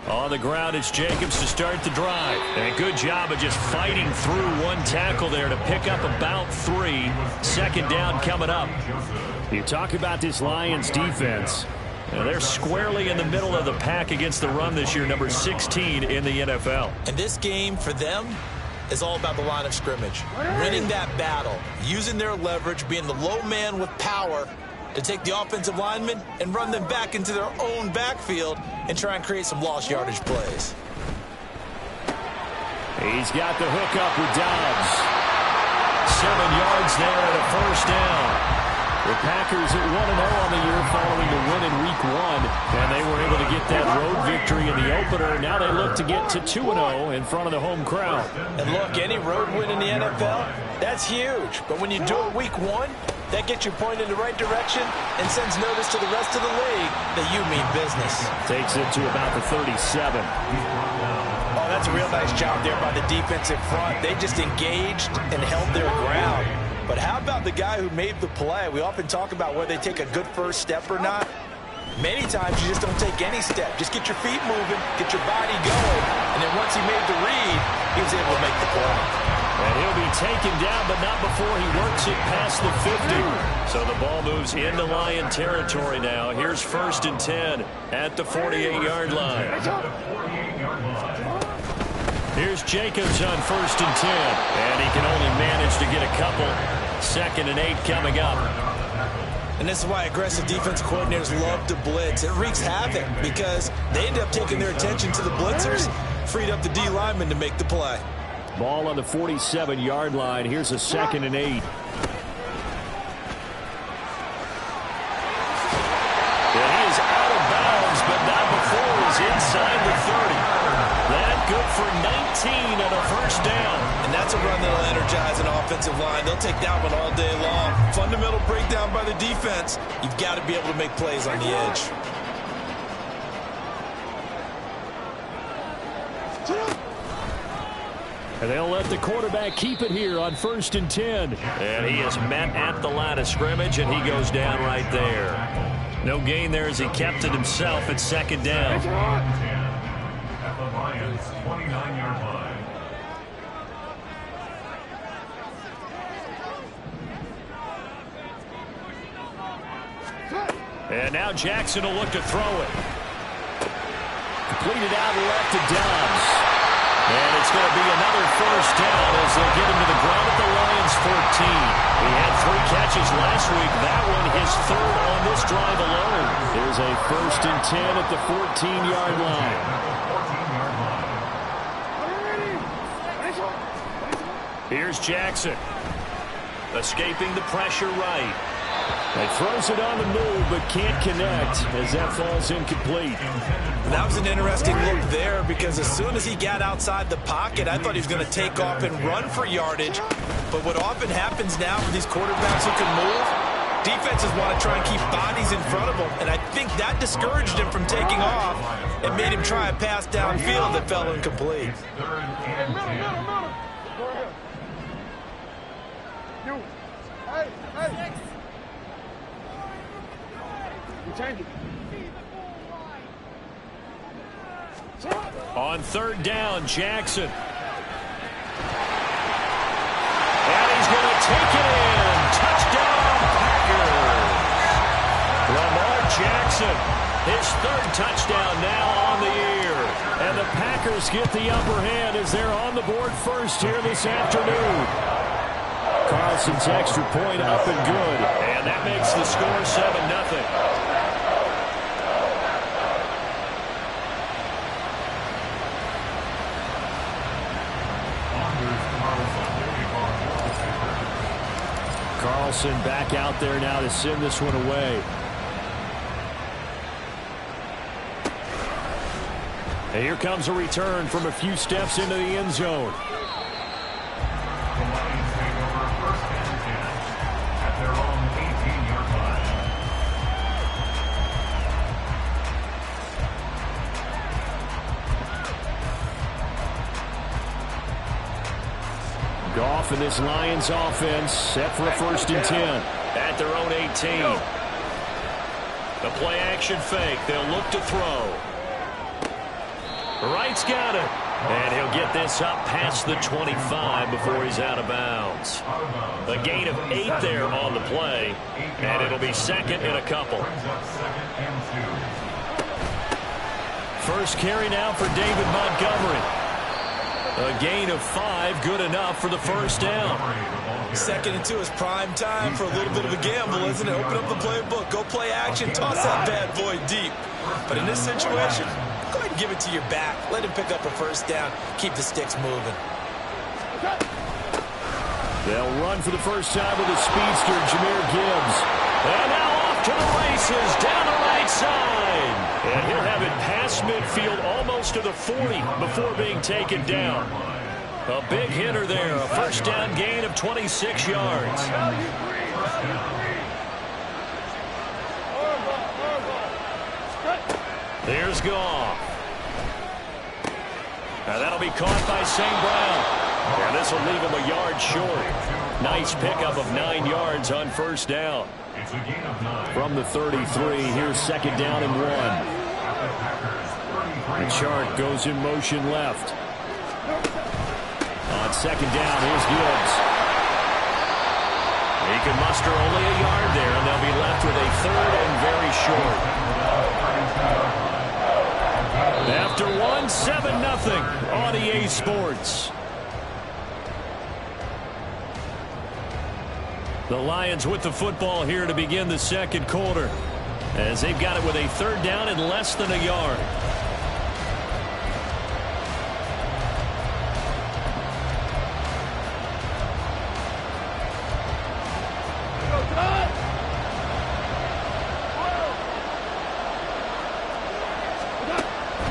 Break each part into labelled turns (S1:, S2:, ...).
S1: On the ground, it's Jacobs to start the drive. And a good job of just fighting through one tackle there to pick up about 3. Second down coming up. You talk about this Lions defense. They're squarely in the middle of the pack against the run this year, number 16 in the NFL.
S2: And this game for them is all about the line of scrimmage. Winning that battle, using their leverage, being the low man with power to take the offensive linemen and run them back into their own backfield and try and create some lost yardage plays.
S1: He's got the hook up with Dobbs. 7 yards there and a first down. The Packers at 1-0 on the year following the win in Week 1, and they were able to get that road victory in the opener. Now they look to get to 2-0 in front of the home crowd.
S2: And look, any road win in the NFL, that's huge. But when you do it Week 1, that gets you pointed in the right direction and sends notice to the rest of the league that you mean business.
S1: Takes it to about the 37.
S2: Oh, that's a real nice job there by the defensive front. They just engaged and held their ground. But how about the guy who made the play? We often talk about whether they take a good first step or not. Many times you just don't take any step. Just get your feet moving, get your body going, and then once he made the read, he was able to make the play.
S1: And he'll be taken down, but not before he works it past the 50. So the ball moves into Lion territory now. Here's 1st and 10 at the 48-yard line. Here's Jacobs on 1st and 10. And he can only manage to get a couple. 2nd and 8 coming up.
S2: And this is why aggressive defense coordinators love to blitz. It wreaks havoc because they end up taking their attention to the blitzers, freed up the D lineman to make the play.
S1: Ball on the 47-yard line. Here's a 2nd and 8. And he is out of bounds, but not before he's inside the 30. That good for 19 and a first down.
S2: And that's a run that'll energize an offensive line. They'll take that one all day long. Fundamental breakdown by the defense. You've got to be able to make plays on the edge.
S1: And they'll let the quarterback keep it here on 1st and 10. And he is met at the line of scrimmage, and he goes down right there. No gain there as he kept it himself at 2nd down.
S3: At the Lions' 29-yard line.
S1: And now Jackson will look to throw it. Completed out left to Dobbs. And it's going to be another first down as they'll get him to the ground at the Lions' 14. He had 3 catches last week. That one his 3rd on this drive alone. There's a 1st and 10 at the 14-yard line. Here's Jackson. Escaping the pressure right. He throws it on the move, but can't connect as that falls incomplete.
S2: That was an interesting look there because as soon as he got outside the pocket, I thought he was going to take off and run for yardage. But what often happens now for these quarterbacks who can move, defenses want to try and keep bodies in front of them. And I think that discouraged him from taking off and made him try a pass downfield that fell incomplete.
S1: On 3rd down, Jackson. And he's going to take it in. Touchdown, Packers. Lamar Jackson, his 3rd touchdown now on the year. And the Packers get the upper hand as they're on the board first here this afternoon. Carlson's extra point up and good. And that makes the score 7-0. Carlson back out there now to send this one away. And here comes a return from a few steps into the end zone.
S3: The Lions take over 1st and 10 at their own 18-yard line.
S1: Goff and this Lions offense set for a 1st and 10 at their own 18. A play-action fake. They'll look to throw. Wright's got it. And he'll get this up past the 25 before he's out of bounds. A gain of 8 there on the play. And it'll be second and a couple. First carry now for David Montgomery. A gain of 5, good enough for the first down.
S2: 2nd and 2 is prime time for a little bit of a gamble, isn't it? Open up the playbook, go play action, toss that bad boy deep. But in this situation, go ahead and give it to your back. Let him pick up a first down. Keep the sticks moving.
S1: They'll run for the first time with the speedster, Jahmyr Gibbs. And now off to the races, down the right side. And he'll have it past midfield, almost to the 40 before being taken down. A big hitter there, a first down gain of 26 yards. Here's Goff. Now that'll be caught by St. Brown. And this will leave him a yard short. Nice pickup of 9 yards on first down. From the 33, here's second down and 1. The chart goes in motion left. On second down, here's Gibbs. He can muster only a yard there, and they'll be left with a third and very short. After 1, 7-0 on EA Sports. The Lions with the football here to begin the second quarter, as they've got it with a third down and less than a yard.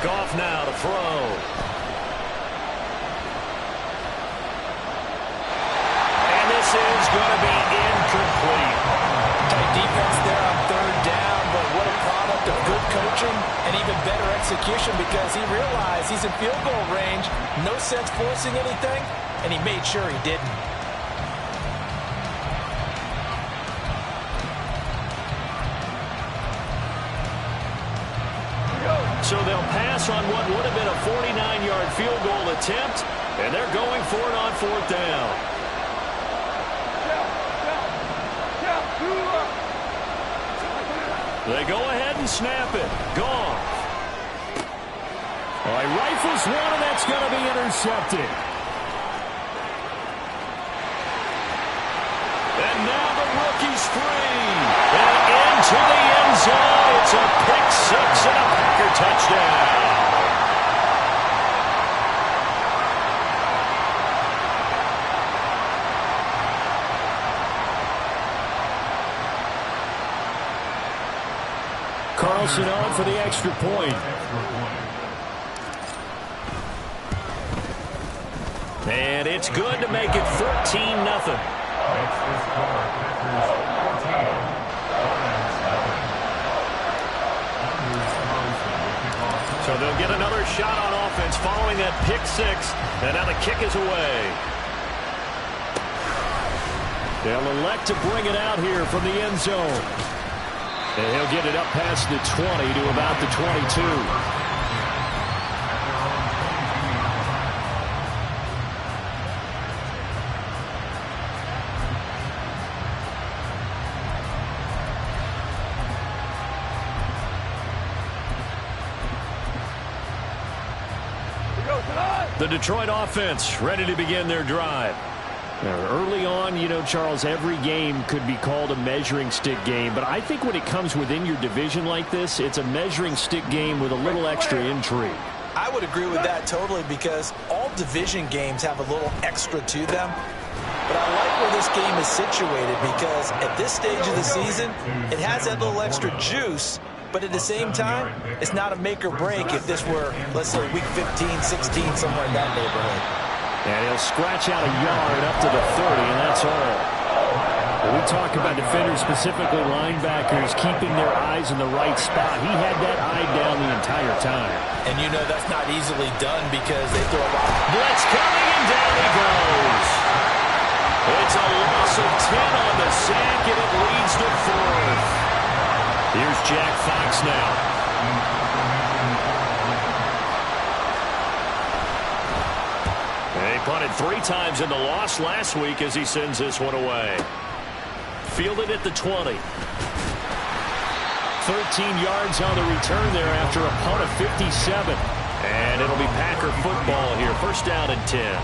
S1: Goff now to throw. And this is going to be incomplete.
S2: Tight defense there on third down, but what a product of good coaching and even better execution, because he realized he's in field goal range. No sense forcing anything, and he made sure he didn't.
S1: So they'll pass on what would have been a 49-yard field goal attempt, and they're going for it on fourth down. They go ahead and snap it. Goff. All right, rifles one, and that's going to be intercepted. And now the rookie's free. And into the end zone. It's a pick six and a Packer touchdown. Carlson on for the extra point. And it's good to make it 14-0. So they'll get another shot on offense following that pick six. And now the kick is away. They'll elect to bring it out here from the end zone. And he'll get it up past the 20 to about the 22. The Detroit offense ready to begin their drive. Early on, you know, Charles, every game could be called a measuring stick game, but I think when it comes within your division like this, it's a measuring stick game with a little extra intrigue.
S2: I would agree with that totally, because all division games have a little extra to them. But I like where this game is situated, because at this stage of the season, it has that little extra juice. But at the same time, it's not a make or break if this were, let's say, week 15, 16, somewhere in that neighborhood.
S1: And he'll scratch out a yard up to the 30, and that's all. When we talk about defenders, specifically linebackers, keeping their eyes in the right spot, he had that eye down the entire time.
S2: And you know that's not easily done, because they throw a lot.
S1: Blitz coming, and down he goes. It's a loss of 10 on the sack, and it leads to fourth. Here's Jack Fox now. They punted 3 times in the loss last week as he sends this one away. Fielded at the 20. 13 yards on the return there after a punt of 57. And it'll be Packer football here. First down and 10.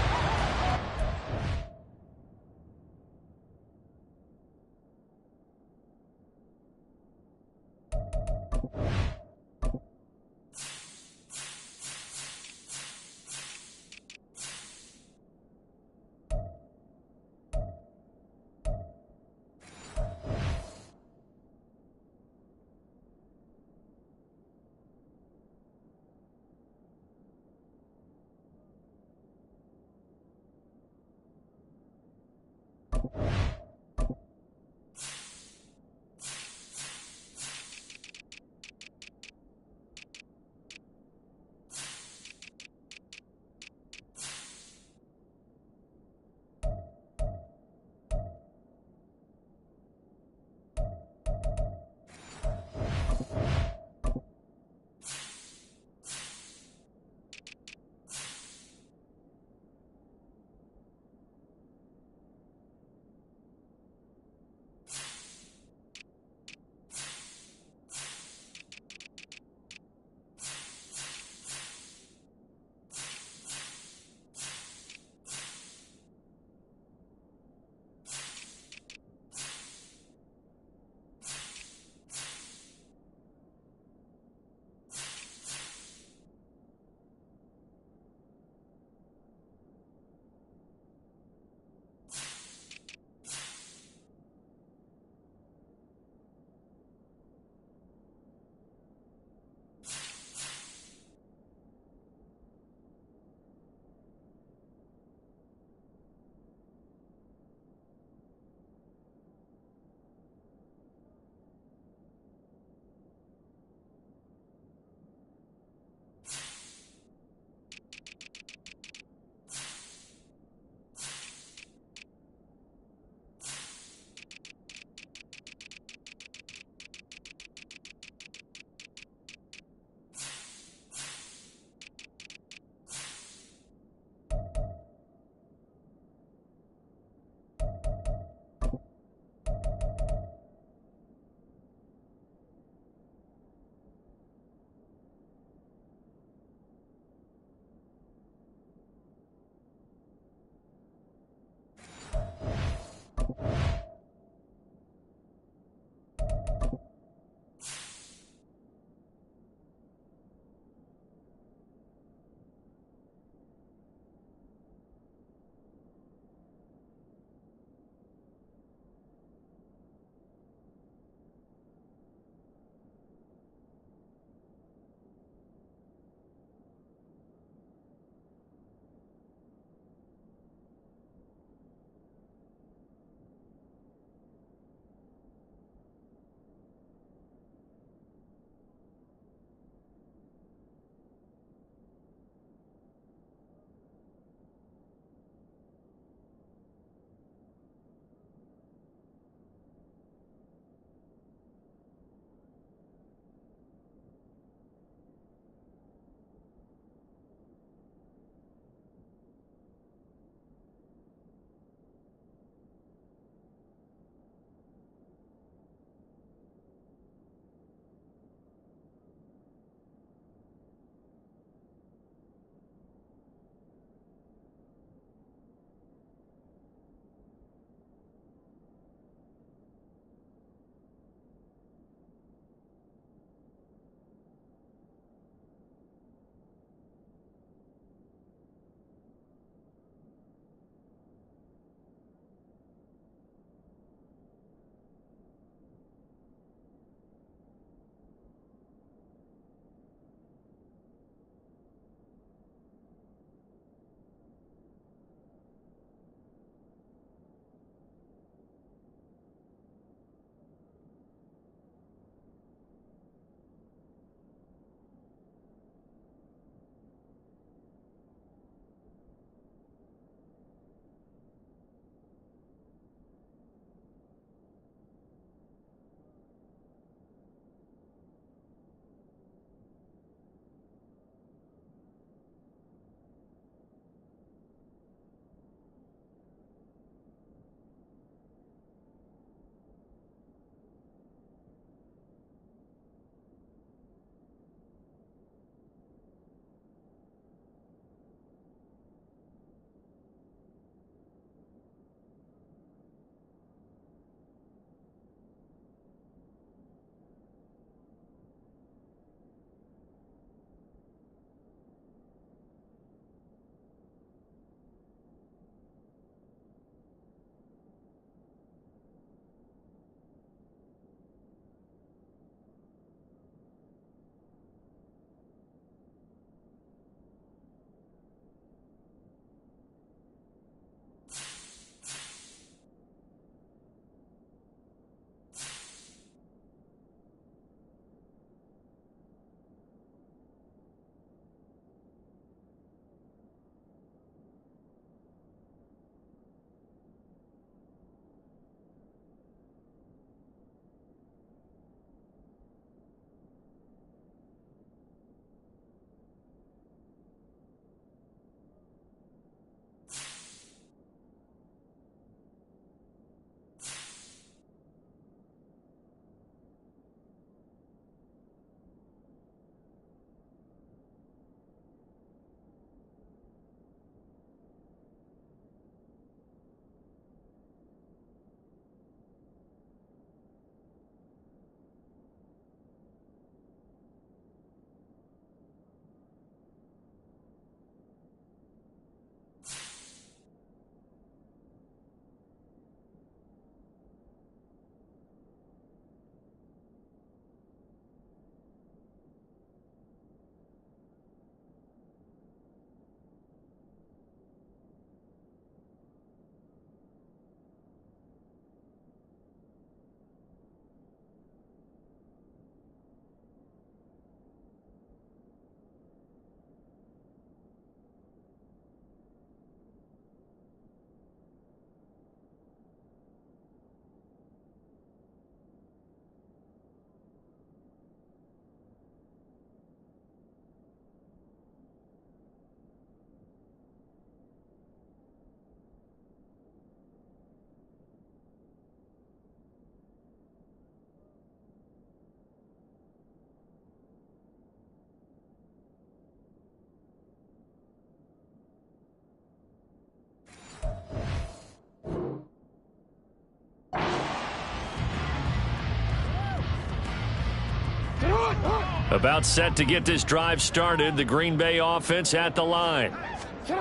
S1: About set to get this drive started, the Green Bay offense at the line.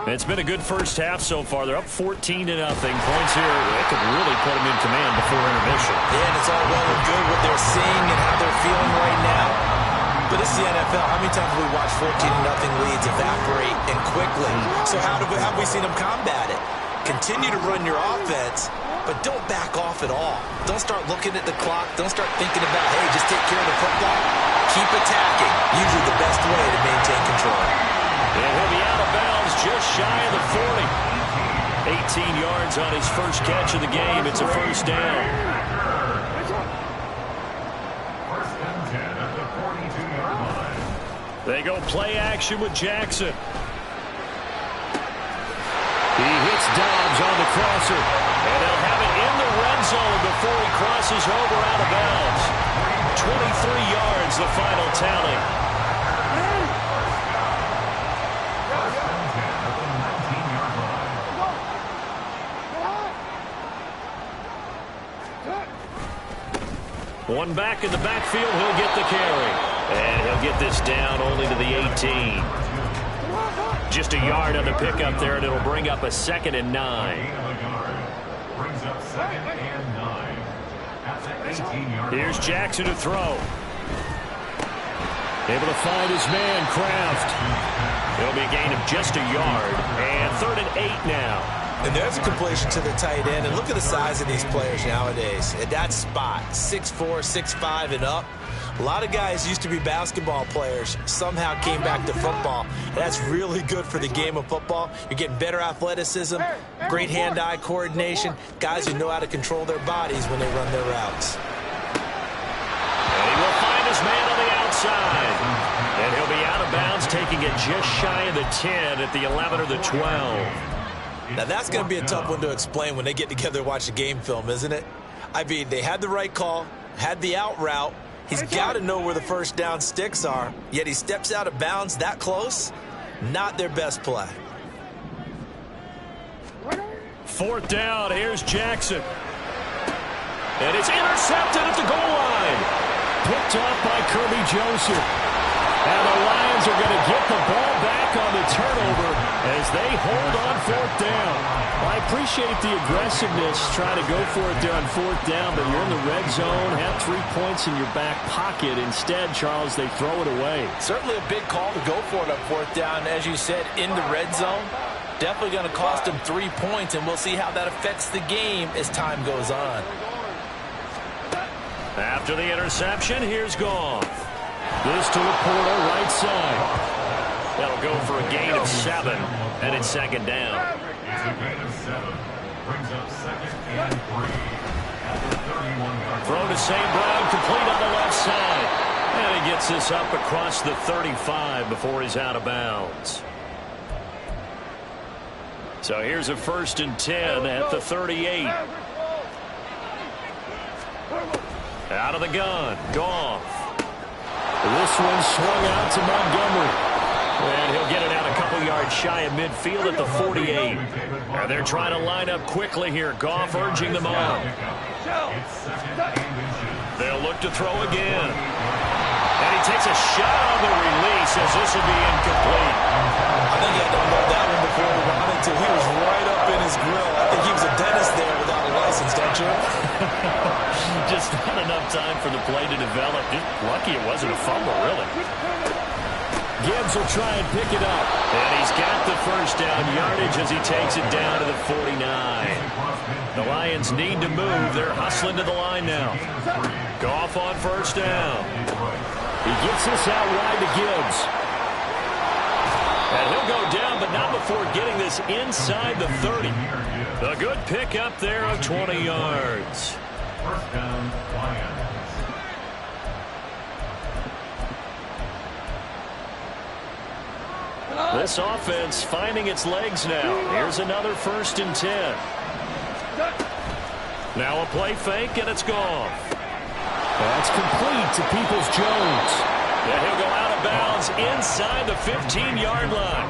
S1: It's been a good first half so far. They're up 14-0. Points here, it could really put them in command before intermission.
S2: Yeah, and it's all well and good what they're seeing and how they're feeling right now. But it's the NFL. How many times have we watched 14-0 leads evaporate and quickly? So how have we seen them combat it? Continue to run your offense, but don't back off at all. Don't start looking at the clock. Don't start thinking about, hey, just take care of the football. Keep attacking. Usually the best way to maintain control.
S1: And he'll be out of bounds just shy of the 40. 18 yards on his first catch of the game. It's a first down.
S3: First and 10 at the 42-yard line.
S1: They go play action with Jackson. He hits Dobbs on the crosser. And they'll have it in the red zone before he crosses over out of bounds. 23 yards, the final tally.
S3: First and 10 at the 19-yard line.
S1: One back in the backfield, he'll get the carry. And he'll get this down only to the 18. Just a yard on the pickup there, and it'll bring up a 2nd and 9.
S3: Brings up 2nd and 9 at the 18-yard line.
S1: Here's Jackson to throw. Able to find his man, Kraft. It'll be a gain of just a yard, and 3rd and 8 now.
S2: And there's a completion to the tight end. And look at the size of these players nowadays. At that spot, 6'4", 6'5", and up. A lot of guys used to be basketball players, somehow came back to football. And that's really good for the game of football. You're getting better athleticism, great hand-eye coordination, guys who know how to control their bodies when they run their routes.
S1: And he will find his man on the outside. And he'll be out of bounds, taking it just shy of the 10 at the 11 or the 12.
S2: Now that's going to be a tough one to explain when they get together and watch the game film, isn't it? I mean, they had the right call, had the out route. He's got to know where the first down sticks are, yet he steps out of bounds that close. Not their best play.
S1: 4th down, here's Jackson. And it's intercepted at the goal line. Picked off by Kirby Joseph. And the Lions are going to get the ball back on the turnover as they hold on 4th down. Well, I appreciate the aggressiveness, trying to go for it there on 4th down, but you're in the red zone, have 3 points in your back pocket. Instead, Charles, they throw it away.
S4: Certainly a big call to go for it on 4th down. As you said, in the red zone, definitely going to cost them 3 points, and we'll see how that affects the game as time goes on.
S1: After the interception, here's Goff. This to Laporta, right side. That'll go for a gain of 7, and it's 2nd down.
S3: It's a gain of 7. Brings up 2nd and 3 at the 31-yard line.
S1: Throw to St. Brown, complete on the left side. And he gets this up across the 35 before he's out of bounds. So here's a 1st and 10 at the 38. Out of the gun, Goff. This one swung out to Montgomery. And he'll get it out a couple yards shy of midfield at the 48. And they're trying to line up quickly here. Goff urging them on. They'll look to throw again. And he takes a shot on the release as this will be incomplete.
S2: I think he had to unload that one before he wanted to. He was right up in his grill. I think he was a dentist there without a license, don't you?
S1: Just not enough time for the play to develop. Just lucky it wasn't a fumble, really. Gibbs will try and pick it up. And he's got the first down yardage as he takes it down to the 49. The Lions need to move. They're hustling to the line now. Goff on 1st down. He gets this out wide to Gibbs. And he'll go down, but not before getting this inside the 30. A good pickup there of 20 yards.
S3: 1st down, Lions.
S1: This offense finding its legs now. Here's another 1st and 10. Now a play fake, and it's gone. That's complete to Peoples-Jones. And he'll go out of of bounds inside the 15-yard line.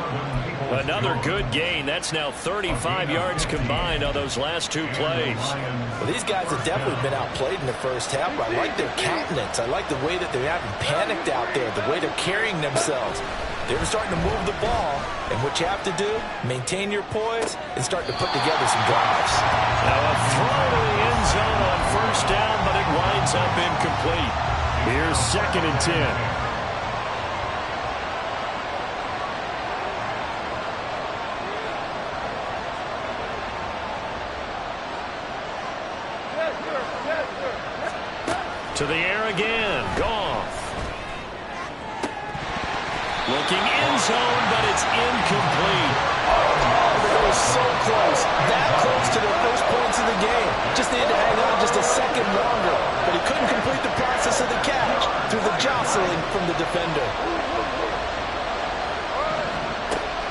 S1: Another good gain. That's now 35 yards combined on those last two plays.
S2: Well, these guys have definitely been outplayed in the first half. I like their countenance. I like the way that they haven't panicked out there, the way they're carrying themselves. They're starting to move the ball, and what you have to do, maintain your poise and start to put together some drives.
S1: Now a throw to the end zone on first down, but it winds up incomplete. Here's 2nd and 10. To the air again. Goff. Looking end zone, but it's incomplete.
S2: Oh, they were so close. That close to their first points of the game. Just needed to hang on just a second longer. But he couldn't complete the process of the catch through the jostling from the defender.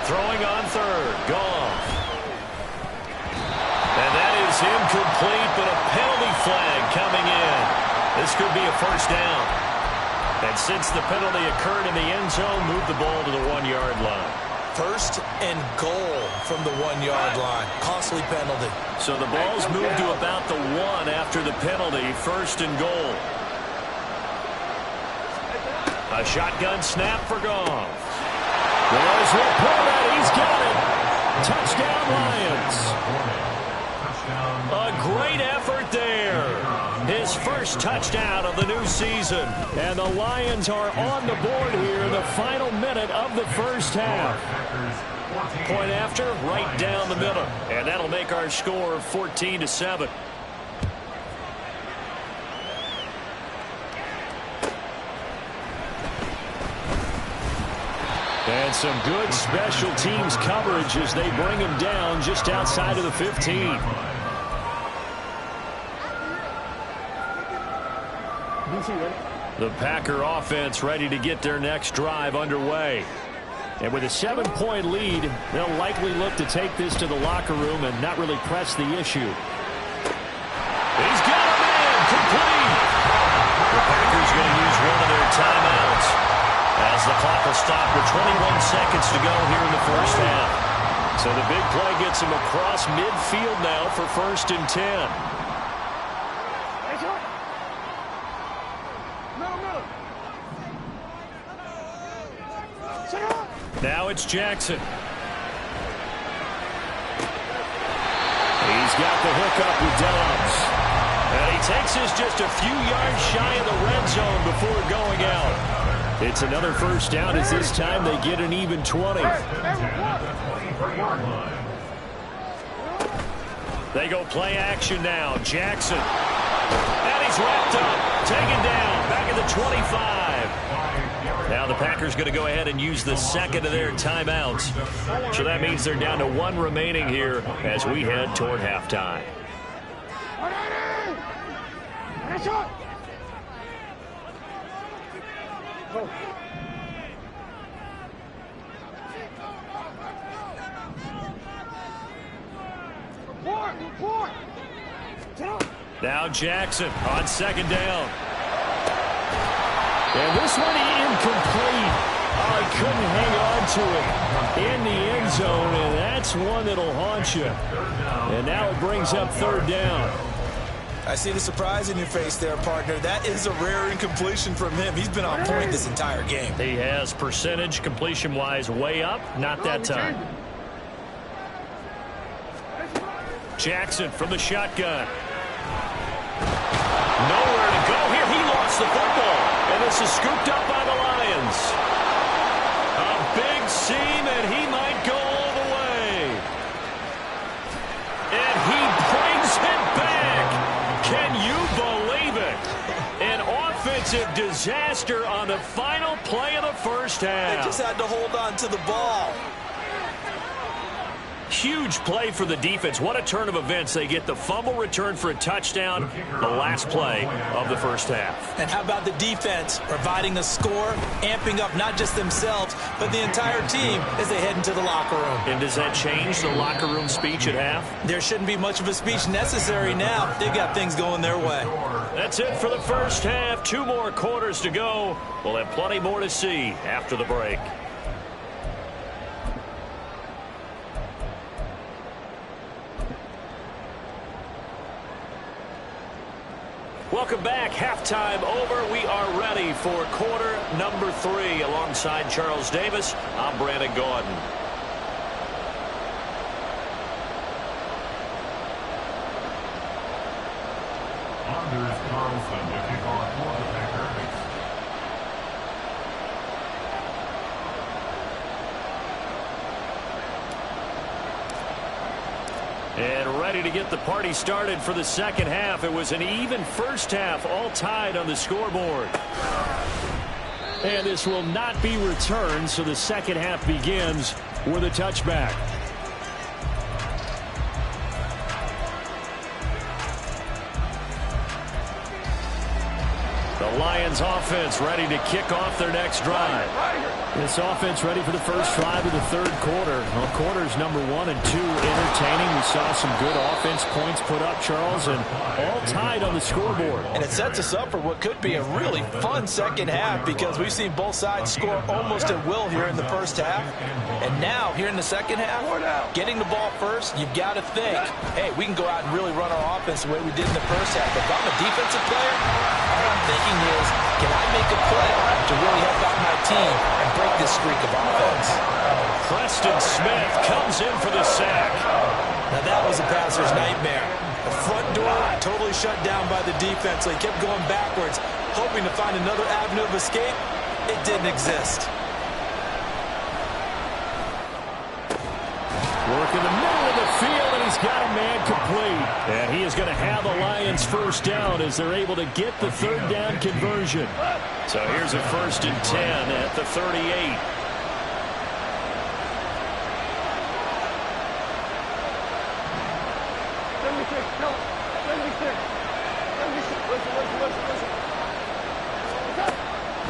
S1: Throwing on 3rd. Goff. And that is incomplete, but a penalty flag coming in. This could be a first down. And since the penalty occurred in the end zone, move the ball to the 1-yard line.
S2: 1st and goal from the 1-yard line. Costly penalty.
S1: So the ball's moved to about the 1 after the penalty. 1st and goal. A shotgun snap for Goff. There's Laporta. He's got it. Touchdown Lions. A great effort there. His first touchdown of the new season. And the Lions are on the board here in the final minute of the first half. Point after, right down the middle. And that'll make our score 14-7. And some good special teams coverage as they bring him down just outside of the 15. The Packer offense ready to get their next drive underway. And with a 7-point lead, they'll likely look to take this to the locker room and not really press the issue. He's got a man complete. The Packers going to use one of their timeouts as the clock will stop with 21 seconds to go here in the first half. So the big play gets him across midfield now for 1st and 10. Now it's Jackson. He's got the hook up with Dobbs. And he takes us just a few yards shy of the red zone before going out. It's another first down as this time they get an even 20. They go play action now. Jackson. And he's wrapped up. Taken down. Back at the 25. Now the Packers going to go ahead and use the second of their timeouts. So that means they're down to 1 remaining here as we head toward halftime. Now Jackson on 2nd down. And this one incomplete. Oh, he couldn't hang on to it in the end zone, and that's one that'll haunt you. And now it brings up 3rd down.
S2: I see the surprise in your face there, partner. That is a rare incompletion from him. He's been on point this entire game.
S1: He has percentage completion-wise way up. Not that time. Jackson from the shotgun. Nowhere to go here. He lost the football. And this is scooped up by the Lions. A big seam, and he might go all the way. And he brings it back. Can you believe it? An offensive disaster on the final play of the first half.
S2: They just had to hold on to the ball.
S1: Huge play for the defense. What a turn of events. They get the fumble return for a touchdown, the last play of the first half.
S2: And how about the defense providing a score, amping up not just themselves, but the entire team as they head into the locker room.
S1: And does that change the locker room speech at half?
S2: There shouldn't be much of a speech necessary now. They've got things going their way.
S1: That's it for the first half. 2 more quarters to go. We'll have plenty more to see after the break. Welcome back. Halftime over. We are ready for quarter number 3. Alongside Charles Davis, I'm Brandon Gordon.
S3: Anders Carlson to kick off for the Packers.
S1: And ready to get the party started for the second half. It was an even first half, all tied on the scoreboard. And this will not be returned, so the second half begins with a touchback. The Lions offense ready to kick off their next drive.
S5: This offense ready for the first drive of the third quarter. Well, quarters number 1 and 2 entertaining. We saw some good offense points put up, Charles, and all tied on the scoreboard.
S2: And it sets us up for what could be a really fun second half because we've seen both sides score almost at will here in the first half. And now, here in the second half, getting the ball first, you've got to think, hey, we can go out and really run our offense the way we did in the first half. If I'm a defensive player, all I'm thinking is, can I make a play to really help out my team and break this streak of offense?
S1: Preston Smith comes in for the sack.
S2: Now that was a passer's nightmare. The front door totally shut down by the defense. They kept going backwards, hoping to find another avenue of escape. It didn't exist.
S5: Work in the middle of the field, and he's got a man complete.
S1: And he is going to have the Lions first down as they're able to get the third down conversion. So here's a 1st and 10 at the 38.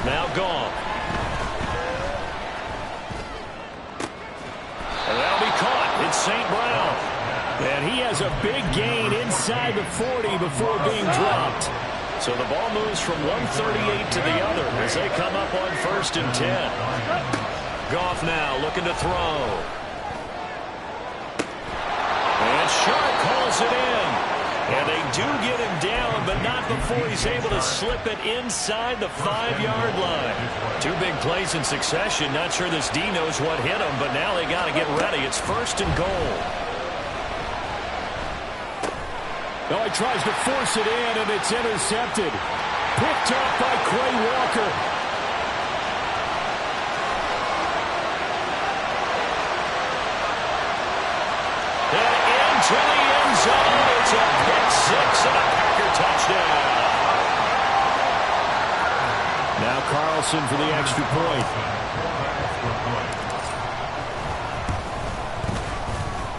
S1: Now gone. And that'll be caught. It's St. Brown.
S5: And he has a big gain inside the 40 before being dropped.
S1: So the ball moves from 138 to the other as they come up on 1st and 10. Goff now looking to throw. And Sharp calls it in. And they do get him down, but not before he's able to slip it inside the 5-yard line. 2 big plays in succession. Not sure this D knows what hit him, but now they got to get ready. It's 1st and goal.
S5: Oh, he tries to force it in, and it's intercepted. Picked off by Quay Walker.
S1: And into the end zone. It's a pick 6 and a Packer touchdown.
S5: Now Carlson for the extra point.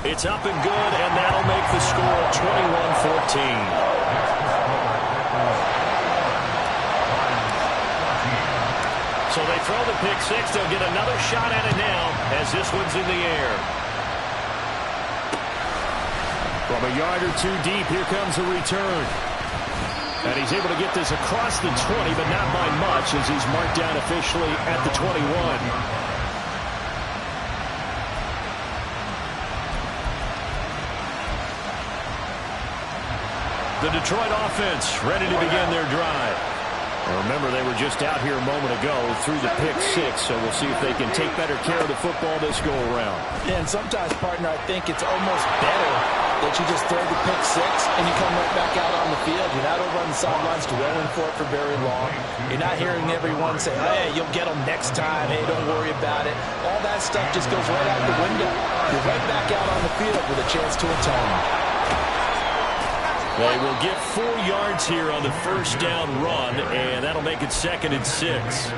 S1: It's up and good, and that'll make the score 21-14. So they throw the pick 6. They'll get another shot at it now as this one's in the air.
S5: From a yard or 2 deep, here comes a return. And he's able to get this across the 20, but not by much as he's marked down officially at the 21.
S1: The Detroit offense ready to begin their drive.
S5: And remember, they were just out here a moment ago through the pick 6, so we'll see if they can take better care of the football this go-around.
S2: Yeah, and sometimes, partner, I think it's almost better that you just throw the pick 6 and you come right back out on the field. You're not over on the sidelines dwelling for it for very long. You're not hearing everyone say, hey, you'll get them next time. Hey, don't worry about it. All that stuff just goes right out the window. You're right back out on the field with a chance to atone.
S1: They will get 4 yards here on the first down run, and that'll make it 2nd and 6.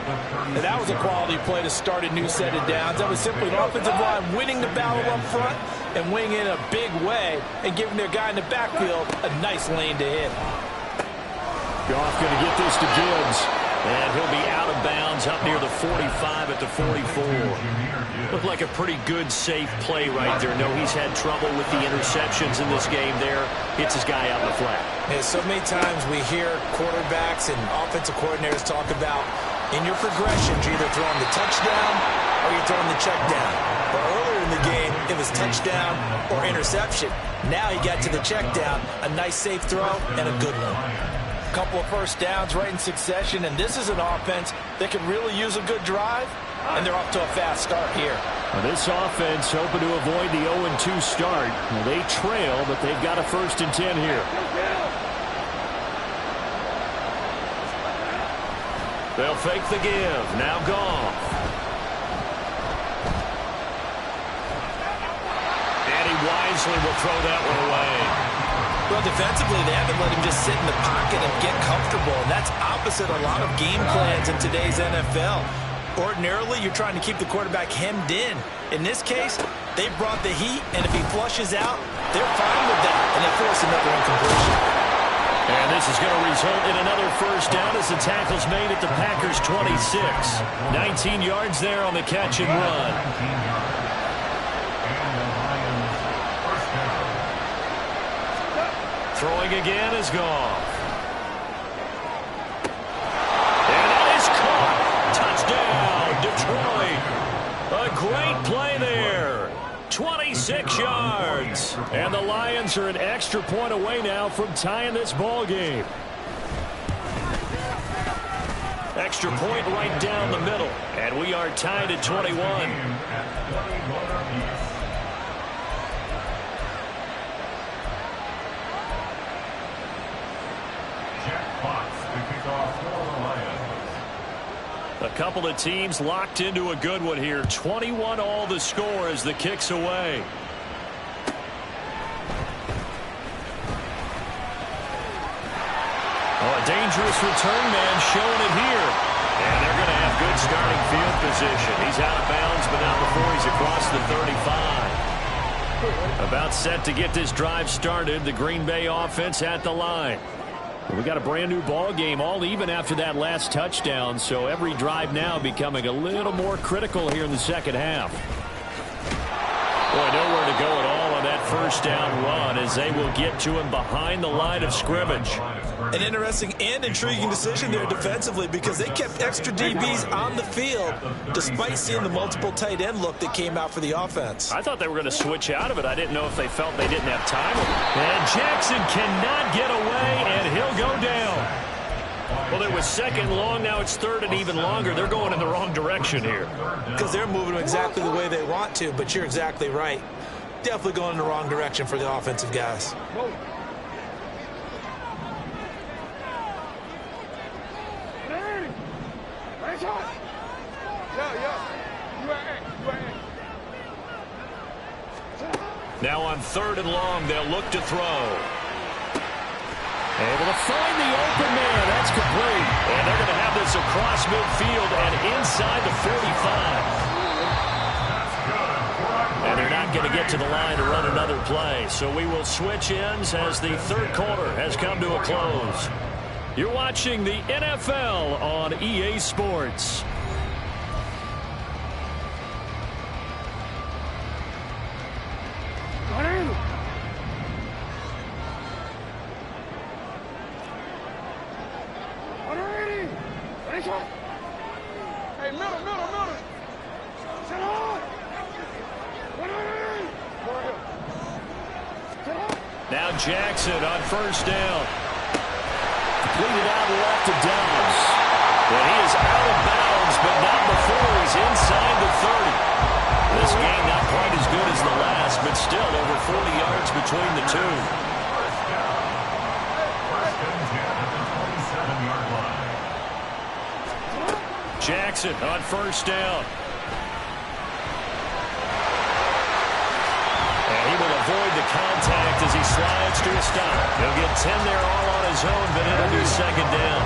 S4: And that was a quality play to start a new set of downs. That was simply an offensive line winning the battle up front and winning in a big way and giving their guy in the backfield a nice lane to hit.
S1: Goff going to get this to Gibbs, and he'll be out of bounds up near the 45 at the 44. Looked like a pretty good, safe play right there. No, he's had trouble with the interceptions in this game there. Hits his guy out in the flat.
S2: Yeah, so many times we hear quarterbacks and offensive coordinators talk about in your progressions, you're either throwing the touchdown or you're throwing the check down. But earlier in the game, it was touchdown or interception. Now he got to the check down, a nice safe throw, and a good one.
S4: Couple of first downs right in succession, and this is an offense that can really use a good drive, and they're off to a fast start here.
S5: Well, this offense hoping to avoid the 0-2 start. Well, they trail, but they've got a 1st and 10 here.
S1: They'll fake the give. Now Goff. And he wisely will throw that one away.
S2: Well, defensively, they haven't let him just sit in the pocket and get comfortable. And that's opposite a lot of game plans in today's NFL. Ordinarily, you're trying to keep the quarterback hemmed in. In this case, they brought the heat, and if he flushes out, they're fine with that, and they force another incompletion.
S1: And this is going to result in another first down as the tackle's made at the Packers' 26. 19 yards there on the catch and run. Throwing again is Goff. And that is caught. Touchdown, Detroit. A great play there. 26 yards.
S5: And the Lions are an extra point away now from tying this ball game.
S1: Extra point right down the middle. And we are tied at 21. A couple of teams locked into a good one here. 21 all the score as the kick's away. Oh, a dangerous return man showing it here. And they're going to have good starting field position. He's out of bounds, but not before he's across the 35. About set to get this drive started. The Green Bay offense at the line. We got a brand new ball game, all even after that last touchdown, so every drive now becoming a little more critical here in the second half. Boy, nowhere to go at all on that first down run as they will get to him behind the line of scrimmage.
S2: An interesting and intriguing decision there defensively because they kept extra DBs on the field despite seeing the multiple tight end look that came out for the offense.
S1: I thought they were going to switch out of it. I didn't know if they felt they didn't have time. And Jackson cannot get away, and he'll go down. Well, it was 2nd long. Now it's 3rd and even longer. They're going in the wrong direction here.
S2: Because they're moving exactly the way they want to, but you're exactly right. Definitely going in the wrong direction for the offensive guys.
S1: Now on 3rd and long, they'll look to throw. Able to find the open man. That's complete. And they're going to have this across midfield and inside the 45. And they're not going to get to the line to run another play. So we will switch ends as the 3rd quarter has come to a close. You're watching the NFL on EA Sports. Now Jackson on first down. Completed out left to Downs. And he is out of bounds, but not before he's inside the 30. This game not quite as good as the last, but still over 40 yards between the two. Jackson on first down. And he will avoid the contact as he slides to a stop. He'll get 10 there all on his own, but it'll be second down.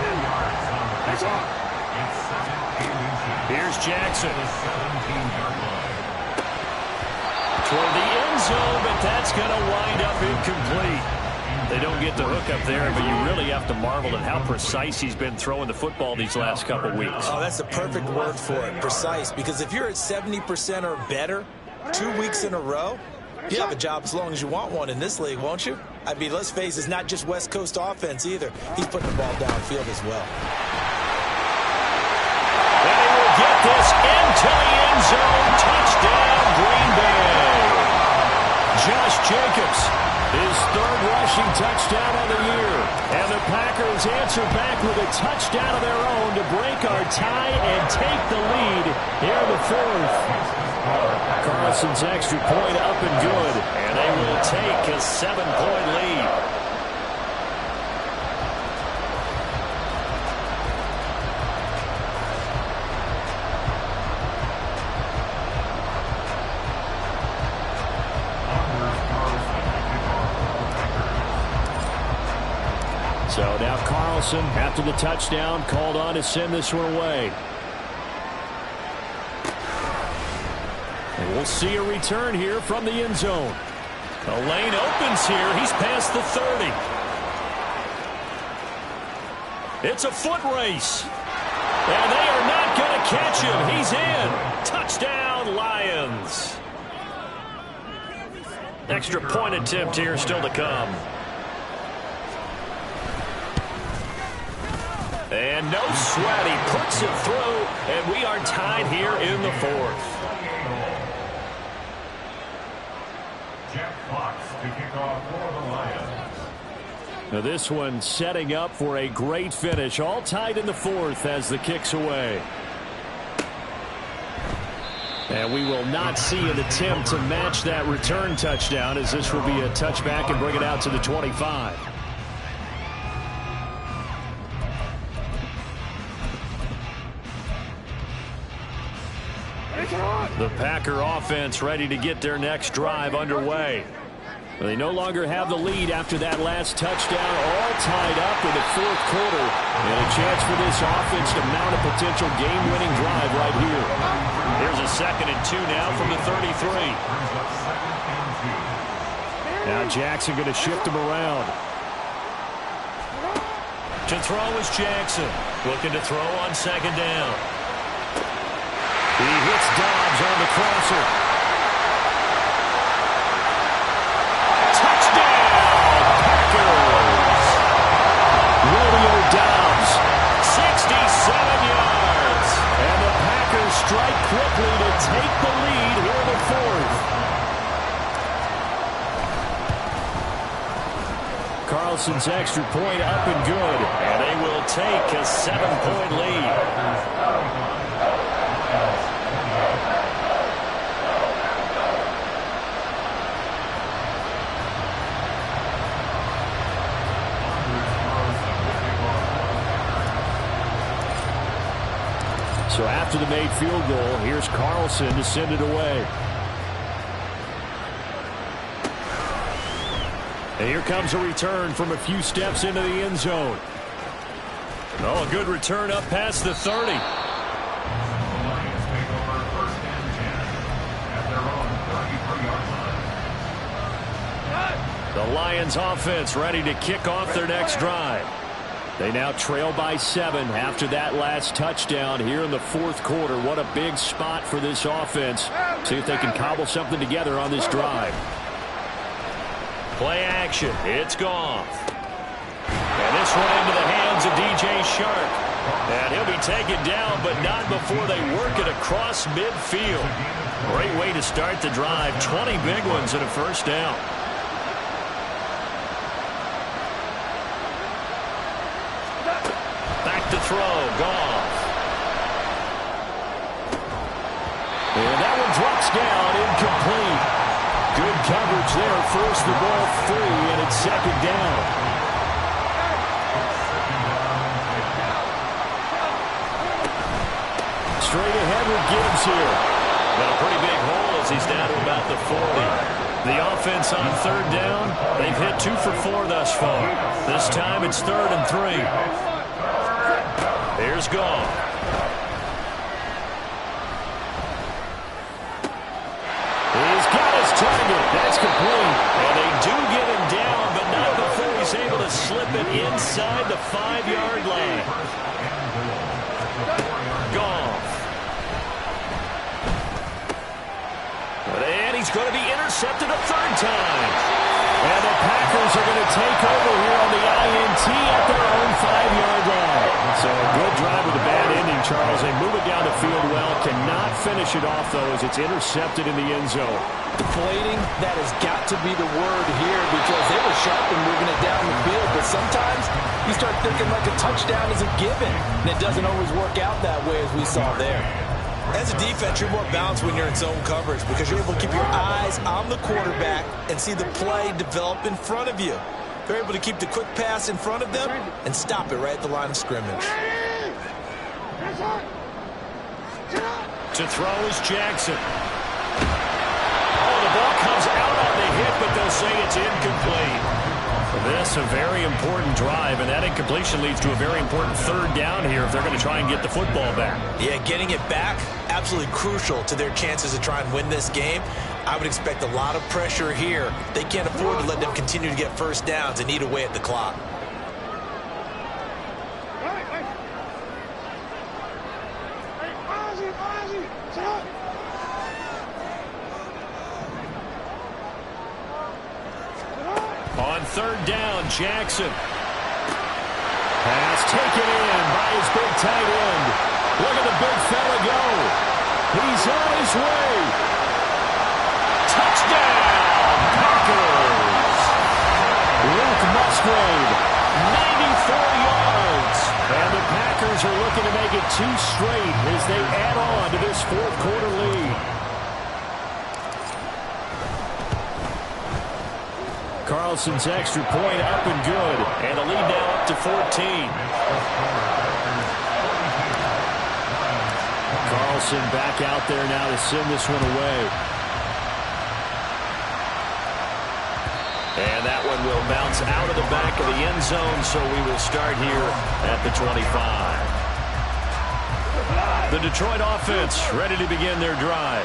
S3: 10 yards on the pickup. It's second and inches.
S1: Here's Jackson.
S3: 17-yard line.
S1: Toward the end zone, but that's going to wind up incomplete. They don't get the hook up there, but you really have to marvel at how precise he's been throwing the football these last couple weeks.
S2: Oh, that's the perfect word for it, precise. Because if you're at 70% or better 2 weeks in a row, you have a job as long as you want one in this league, won't you? I mean, let's face it, it's not just West Coast offense either. He's putting the ball downfield as well.
S1: And he will get this into the end zone. Touchdown, Green Bay. Josh Jacobs, his third rushing touchdown of the year. And the Packers answer back with a touchdown of their own to break our tie and take the lead here in the fourth. Carlson's extra point up and good. And they will take a 7-point lead. So now Carlson, after the touchdown, called on to send this one away. And we'll see a return here from the end zone. The lane opens here. He's past the 30. It's a foot race. And they are not going to catch him. He's in. Touchdown, Lions. Extra point attempt here still to come. And no sweat, he puts it through, and we are tied here in the fourth.
S3: Jeff Fox to kick off for the Lions.
S5: Now this one setting up for a great finish, all tied in the fourth as the kick's away. And we will not see an attempt to match that return touchdown, as this will be a touchback and bring it out to the 25. The Packer offense ready to get their next drive underway. They no longer have the lead after that last touchdown, all tied up in the fourth quarter. And a chance for this offense to mount a potential game-winning drive right here.
S1: Here's a 2nd and 2 now from the 33.
S5: Now Jackson going to shift him around.
S1: To throw is Jackson. Looking to throw on 2nd down.
S5: He hits Dobbs on the crosser.
S1: Touchdown, Packers!
S5: Romeo Dobbs,
S1: 67 yards.
S5: and the Packers strike quickly to take the lead here in the fourth. Carlson's extra point up and good.
S1: And they will take a 7-point lead.
S5: So after the made field goal, here's Carlson to send it away. And here comes a return from a few steps into the end zone.
S1: Oh, a good return up past the 30.
S3: The Lions take over 1st and 10 at their own 33-yard line.
S1: The Lions offense ready to kick off their next drive.
S5: They now trail by 7 after that last touchdown here in the fourth quarter. What a big spot for this offense. See if they can cobble something together on this drive.
S1: Play action. It's Goff. And this one into the hands of DJ Shark. And he'll be taken down, but not before they work it across midfield. Great way to start the drive. 20 big ones and a first down. Back to throw. Goff.
S5: And that one drops down, incomplete. Good coverage there. Forced the ball free, and it's 2nd down. Straight ahead with Gibbs here. But a pretty big hole as he's down to about the 40. The offense on third down, they've hit 2 for 4 thus far. This time it's 3rd and 3. Here's Goff. He's got his target. That's complete. And they do get him down, but not before he's able to slip it inside the 5-yard line. Goff. And he's going to be intercepted a 3rd time. And the Packers are going to take over here on the INT at their own 5-yard line. So a good drive with a bad ending, Charles. They move it down the field well. Cannot finish it off, though, as it's intercepted in the end zone.
S4: Deflating, that has got to be the word here because they were sharp in moving it down the field. But sometimes you start thinking like a touchdown is a given. And it doesn't always work out that way as we saw there.
S2: As a defense, you're more balanced when you're in zone coverage because you're able to keep your eyes on the quarterback and see the play develop in front of you. They're able to keep the quick pass in front of them and stop it right at the line of scrimmage.
S5: To throw is Jackson. Oh, the ball comes out on the hit, but they'll say it's incomplete. This a very important drive, and that incompletion leads to a very important 3rd down here if they're going to try and get the football back.
S2: Yeah, getting it back, absolutely crucial to their chances to try and win this game. I would expect a lot of pressure here. They can't afford to let them continue to get first downs and eat away at the clock.
S5: On 3rd down, Jackson. Pass taken in by his big tight end. Look at the big fella go. He's on his way. Touchdown, Packers. Luke Musgrave, 94 yards. And the Packers are looking to make it 2 straight as they add on to this 4th quarter lead. Carlson's extra point up and good. And the lead now up to 14. Carlson back out there now to send this one away. And that one will bounce out of the back of the end zone, so we will start here at the 25. The Detroit offense ready to begin their drive.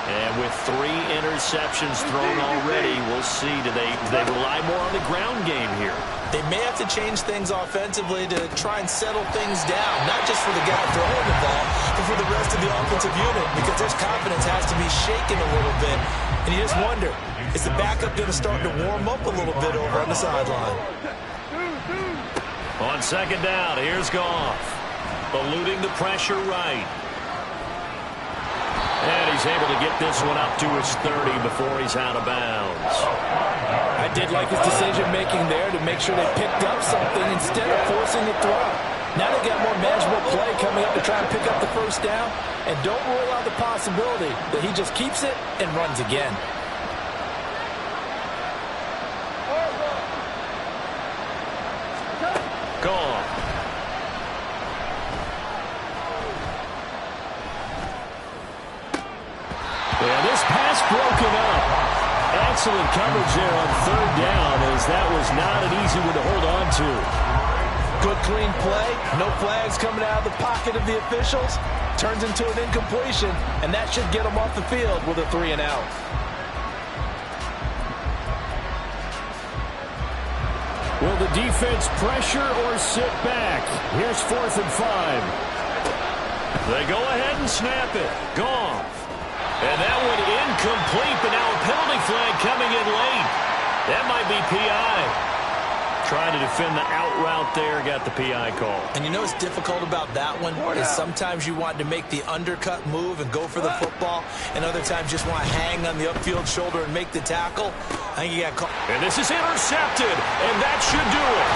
S5: And with 3 interceptions thrown already, we'll see. Do they rely more on the ground game here?
S2: They may have to change things offensively to try and settle things down, not just for the guy throwing the ball, but for the rest of the offensive unit, because their confidence has to be shaken a little bit. And you just wonder, is the backup going to start to warm up a little bit over on the sideline?
S5: On 2nd down, here's Goff. Eluding the pressure right. And he's able to get this one up to his 30 before he's out of bounds.
S4: I did like his decision-making there to make sure they picked up something instead of forcing the throw. Now they got more manageable play coming up to try and pick up the 1st down. And don't rule out the possibility that he just keeps it and runs again.
S5: Gone. Yeah, this pass broken up. Excellent coverage there on 3rd down, as that was not an easy one to hold on to.
S4: Good clean play. No flags coming out of the pocket of the officials. Turns into an incompletion, and that should get them off the field with a 3 and out.
S5: Will the defense pressure or sit back? Here's 4th and 5. They go ahead and snap it. Gone. And that one incomplete, but now a penalty flag coming in late. That might be PI. Trying to defend the out route there, got the PI call.
S2: And you know what's difficult about that one is sometimes you want to make the undercut move and go for the football, and other times just want to hang on the upfield shoulder and make the tackle. I think you got caught.
S5: And this is intercepted, and that should do it.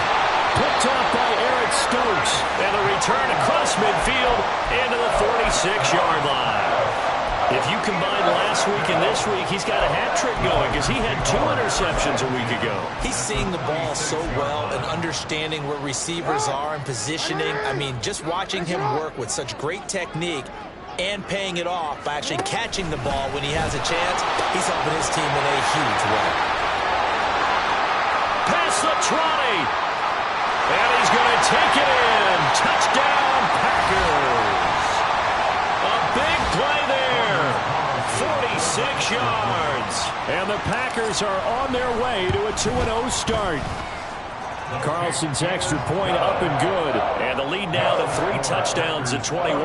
S5: Picked off by Eric Stokes, and a return across midfield into the 46-yard line. If you combine last week and this week, he's got a hat trick going because he had 2 interceptions a week ago.
S2: He's seeing the ball so well and understanding where receivers are and positioning. I mean, just watching him work with such great technique, and paying it off by actually catching the ball when he has a chance. He's helping his team in a huge way.
S1: Past the 20. And he's going to take it in. Touchdown, Packers. A big play there. 46 yards.
S5: And the Packers are on their way to a 2-0 start. Carlson's extra point up and good.
S1: And the lead now to 3 touchdowns at 21.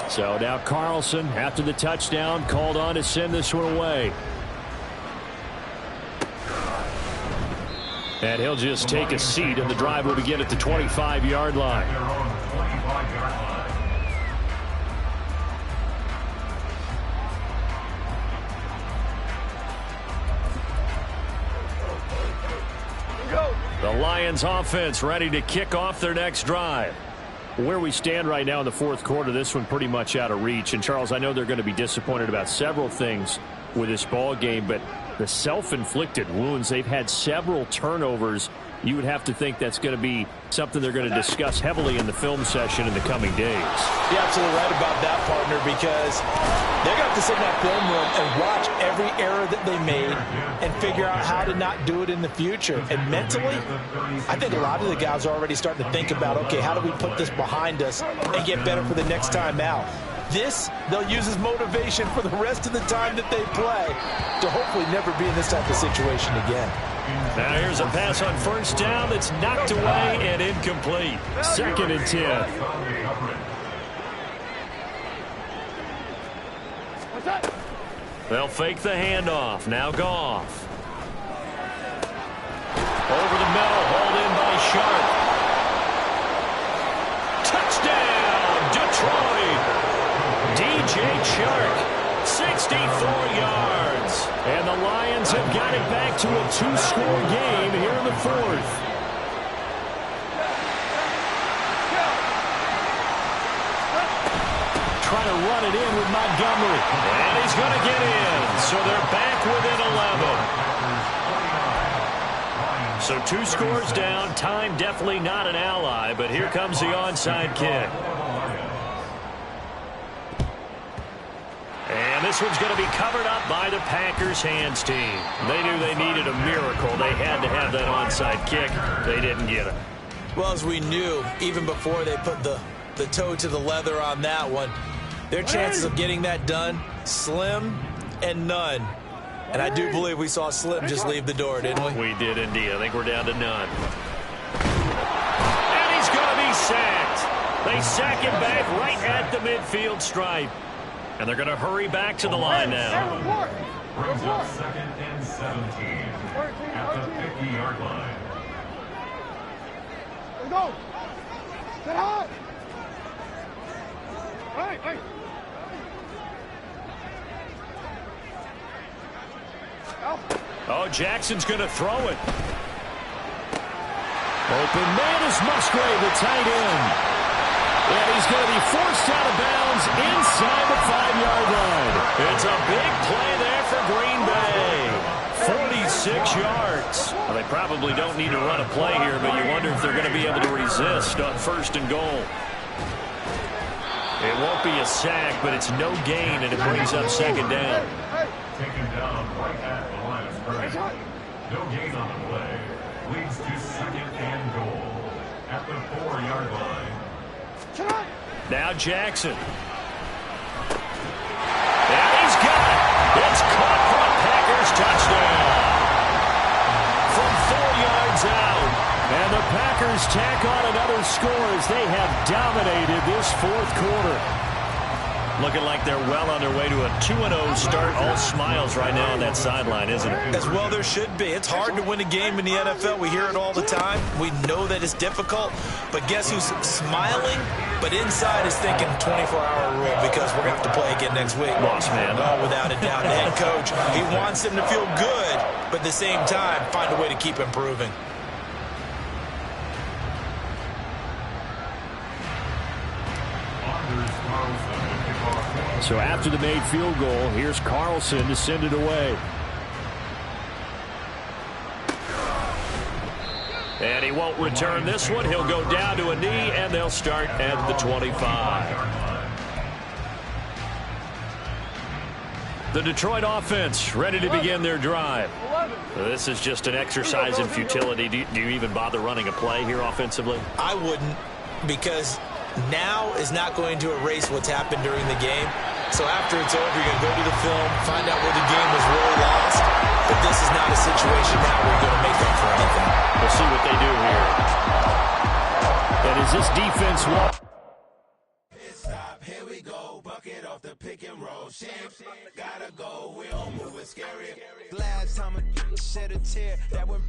S5: So now Carlson, after the touchdown, called on to send this one away. And he'll just take a seat, and the drive will begin at the 25-yard line. The Lions offense ready to kick off their next drive. Where we stand right now in the fourth quarter, this one pretty much out of reach. And, Charles, I know they're going to be disappointed about several things with this ball game, but the self-inflicted wounds, they've had several turnovers. You would have to think that's going to be something they're going to discuss heavily in the film session in the coming days.
S2: You're absolutely right about that, partner, because they're going to have to sit in that film room and watch every error that they made and figure out how to not do it in the future. And mentally, I think a lot of the guys are already starting to think about, okay, how do we put this behind us and get better for the next time out? This, they'll use as motivation for the rest of the time that they play to hopefully never be in this type of situation again.
S1: Now here's a pass on first down that's knocked away and incomplete.
S5: 2nd and 10.
S1: They'll fake the handoff. Now Goff. Over the middle, hauled in by Sharp. Touchdown, Detroit. DJ Chark, 64 yards.
S5: And the Lions have got it back to a 2-score game here in the fourth. Trying to run it in with Montgomery.
S1: And he's going to get in. So they're back within 11. So 2 scores down. Time definitely not an ally, but here comes the onside kick. And this one's going to be covered up by the Packers hands team. They knew they needed a miracle. They had to have that onside kick. They didn't get it.
S2: Well, as we knew, even before they put the toe to the leather on that one, their chances of getting that done, slim and none. And I do believe we saw Slim just leave the door, didn't we?
S1: We did indeed. I think we're down to none. And he's going to be sacked. They sack him back right at the midfield stripe. And they're going to hurry back to the line now.
S3: Brings up 2nd and 17 at the 50-yard line.
S6: Let's go. Get hot. Hey.
S1: Oh, Jackson's going to throw it.
S5: Open man is Musgrave, the tight end. And he's going to be forced out of bounds inside the 5-yard line.
S1: It's a big play there for Green Bay. 46 yards. Well, they probably don't need to run a play here, but you wonder if they're going to be able to resist on 1st and goal. It won't be a sack, but it's no gain, and it brings up 2nd down.
S3: Taken down right at the line of scrimmage. No gain on the play. Leads to 2nd and goal at the 4-yard line.
S1: Now Jackson. And he's got it. It's caught for a Packers touchdown. From 4 yards out.
S5: And the Packers tack on another score as they have dominated this fourth quarter.
S1: Looking like they're well on their way to a 2-0 start. All smiles right now on that sideline, isn't it?
S2: As well there should be. It's hard to win a game in the NFL. We hear it all the time. We know that it's difficult. But guess who's smiling? But inside is thinking 24-hour rule because we're going to have to play again next week.
S1: Lost man.
S2: Oh, without a doubt. The head coach, he wants them to feel good, but at the same time, find a way to keep improving.
S5: So after the made field goal, here's Carlson to send it away. And he won't return this one. He'll go down to a knee, and they'll start at the 25. The Detroit offense ready to begin their drive. This is just an exercise in futility. Do you even bother running a play here offensively?
S2: I wouldn't, because now is not going to erase what's happened during the game. So after it's over, you're going to go to the film, find out where the game was really lost. But this is not a situation now where you're going to make up for anything.
S5: We'll see what they do here. And is this defense
S7: Stop, here we go, bucket off the pick and roll. Shit, gotta go, we don't move it scary. Last time I shed a tear, that went